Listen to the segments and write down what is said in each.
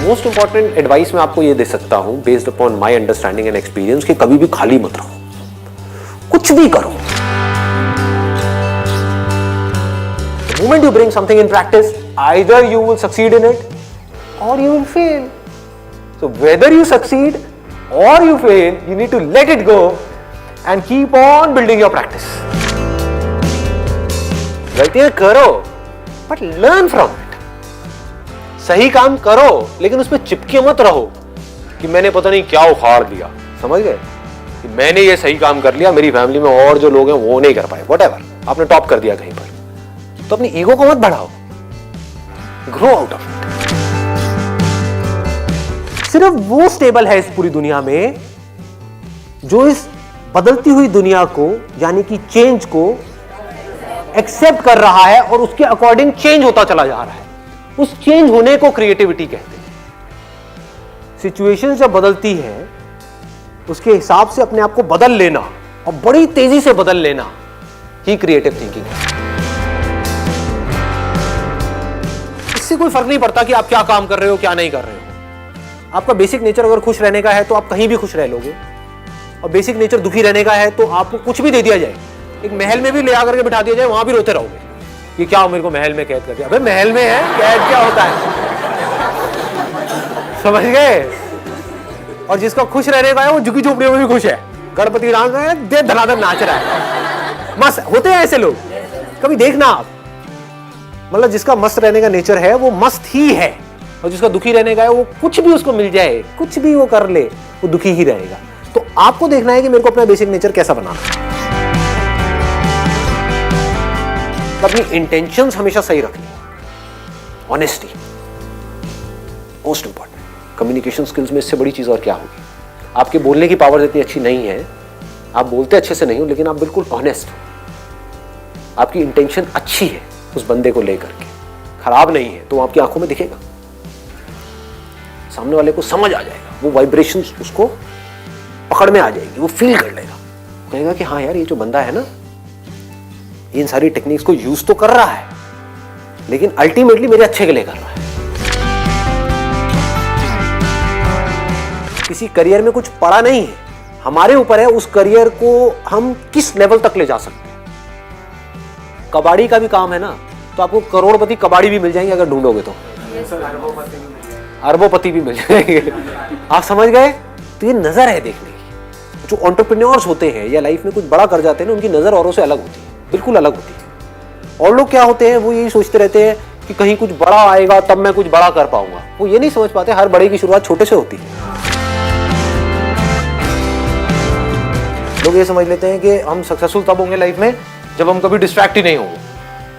Most important advice मैं आपको ये दे सकता हूं based upon my understanding and experience कि कभी भी खाली मत रहो, कुछ भी करो। The moment you bring something in practice, either you will succeed in it or you will fail. So whether you succeed or you fail, you need to let it go and keep on building your practice. गलतियां करो but learn from it. सही काम करो लेकिन उसमें चिपके मत रहो कि मैंने पता नहीं क्या उखाड़ दिया, समझ गए, कि मैंने ये सही काम कर लिया, मेरी फैमिली में और जो लोग हैं वो नहीं कर पाए, व्हाटएवर, आपने टॉप कर दिया कहीं पर, तो अपनी ईगो को मत बढ़ाओ, ग्रो आउट ऑफ इट। सिर्फ वो स्टेबल है इस पूरी दुनिया में जो इस बदलती हुई दुनिया को यानी कि चेंज को एक्सेप्ट कर रहा है और उसके अकॉर्डिंग चेंज होता चला जा रहा है। उस चेंज होने को क्रिएटिविटी कहते हैं। सिचुएशन जब बदलती है उसके हिसाब से अपने आप को बदल लेना और बड़ी तेजी से बदल लेना ही क्रिएटिव थिंकिंग है। इससे कोई फर्क नहीं पड़ता कि आप क्या काम कर रहे हो क्या नहीं कर रहे हो। आपका बेसिक नेचर अगर खुश रहने का है तो आप कहीं भी खुश रह लोगे, और बेसिक नेचर दुखी रहने का है तो आपको कुछ भी दे दिया जाए, एक महल में भी ले आकर के बिठा दिया जाए, वहां भी रोते रहोगे कि क्या मेरे को महल में कैद कर दिया। अबे महल में है, कैद क्या होता है, समझ गए। और जिसका खुश रहने का है वो झुकी झोपड़ियों में भी खुश है, गणपति डांस है, दे धनाधन नाच रहा है, मस्त होते हैं ऐसे लोग, कभी देखना आप। मतलब जिसका मस्त रहने का नेचर है वो मस्त ही है, और जिसका दुखी रहने का है वो कुछ भी उसको मिल जाए, कुछ भी वो कर ले, वो दुखी ही रहेगा। तो आपको देखना है कि मेरे को अपना बेसिक नेचर कैसा बनाना है। अपनी इंटेंशंस हमेशा सही रखनी, honesty most important. Communication skills में इससे बड़ी चीज और क्या होगी। आपके बोलने की पावर इतनी अच्छी नहीं है, आप बोलते अच्छे से नहीं हो, लेकिन आप बिल्कुल ऑनेस्ट हो, आपकी इंटेंशन अच्छी है उस बंदे को लेकर के, खराब नहीं है, तो आपकी आंखों में दिखेगा, सामने वाले को समझ आ जाएगा, वो वाइब्रेशंस उसको पकड़ में आ जाएगी, वो फील कर लेगा, कहेगा कि हाँ यार ये जो बंदा है ना इन सारी टेक्निक्स को यूज तो कर रहा है लेकिन अल्टीमेटली मेरे अच्छे के लिए कर रहा है। किसी करियर में कुछ पड़ा नहीं है, हमारे ऊपर है उस करियर को हम किस लेवल तक ले जा सकते हैं। कबाड़ी का भी काम है ना, तो आपको करोड़पति कबाड़ी भी मिल जाएंगे अगर ढूंढोगे तो, अरबोपति भी मिल जाएंगे, आप समझ गए। तो ये नजर है देखने की। जो एंटरप्रेन्योर्स होते हैं या लाइफ में कुछ बड़ा कर जाते हैं ना, उनकी नजर औरों से अलग होती है, बिल्कुल अलग होती है। और लोग क्या होते हैं, वो यही सोचते रहते हैं कि कहीं कुछ बड़ा आएगा तब मैं कुछ बड़ा कर पाऊंगा। वो ये नहीं समझ पाते हर बड़े की शुरुआत छोटे से होती है। लोग ये समझ लेते हैं कि हम सक्सेसफुल तब होंगे लाइफ में जब हम कभी डिस्ट्रैक्ट ही नहीं होंगे,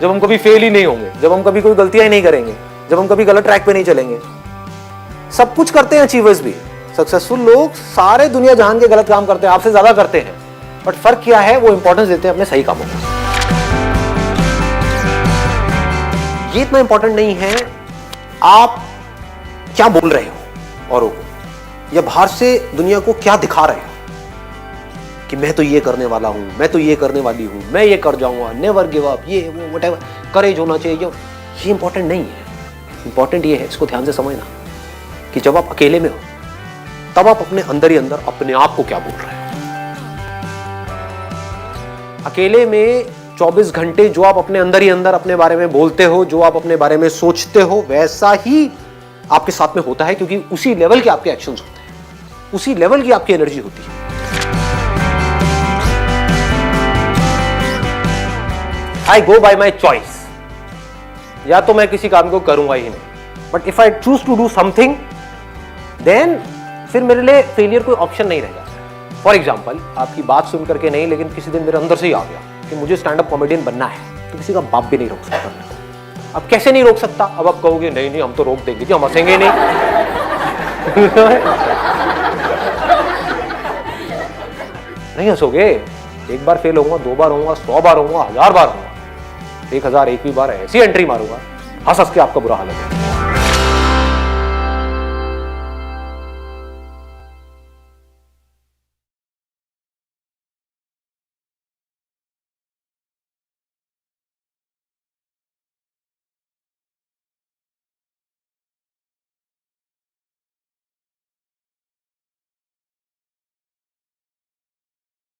जब हम कभी फेल ही नहीं होंगे, जब हम कभी कोई गलतियां ही नहीं करेंगे, जब हम कभी गलत ट्रैक पे नहीं चलेंगे। सब कुछ करते हैं अचीवर्स भी, सक्सेसफुल लोग सारे दुनिया जहान के गलत काम करते हैं, आपसे ज्यादा करते हैं, बट फर्क क्या है, वो इंपॉर्टेंस देते हैं अपने सही कामों को। ये इतना इंपॉर्टेंट नहीं है आप क्या बोल रहे हो औरों को, या बाहर से दुनिया को क्या दिखा रहे हो कि मैं तो ये करने वाला हूं, मैं तो ये करने वाली हूं, मैं ये कर जाऊंगा, नेवर गिव अप, ये वो व्हाटएवर, करेज होना चाहिए। ये इंपॉर्टेंट नहीं है। इंपॉर्टेंट ये है, इसको ध्यान से समझना, कि जब आप अकेले में हो तब आप अपने अंदर ही अंदर अपने आप को क्या बोल रहे हो। अकेले में 24 घंटे जो आप अपने अंदर ही अंदर अपने बारे में बोलते हो, जो आप अपने बारे में सोचते हो, वैसा ही आपके साथ में होता है, क्योंकि उसी लेवल के आपके एक्शंस होते हैं, उसी लेवल की आपकी एनर्जी होती है। आई गो बाय माई चॉइस, या तो मैं किसी काम को करूंगा ही नहीं, but if I choose to do something then फिर मेरे लिए फेलियर कोई ऑप्शन नहीं रहेगा। फॉर एग्जाम्पल, आपकी बात सुन करके नहीं, लेकिन किसी दिन मेरे अंदर से ही आ गया कि मुझे स्टैंड अप कॉमेडियन बनना है, तो किसी का बाप भी नहीं रोक सकता। अब कैसे नहीं रोक सकता, अब आप कहोगे नहीं नहीं हम तो रोक देंगे जी, हम हंसेंगे नहीं। नहीं हंसोगे, एक बार फेल होऊंगा, 2 बार होऊंगा, 100 बार होऊंगा, 1000 बार होऊंगा, 1001वीं बार ऐसी एंट्री मारूंगा, हंस हंस के आपका बुरा हाल है।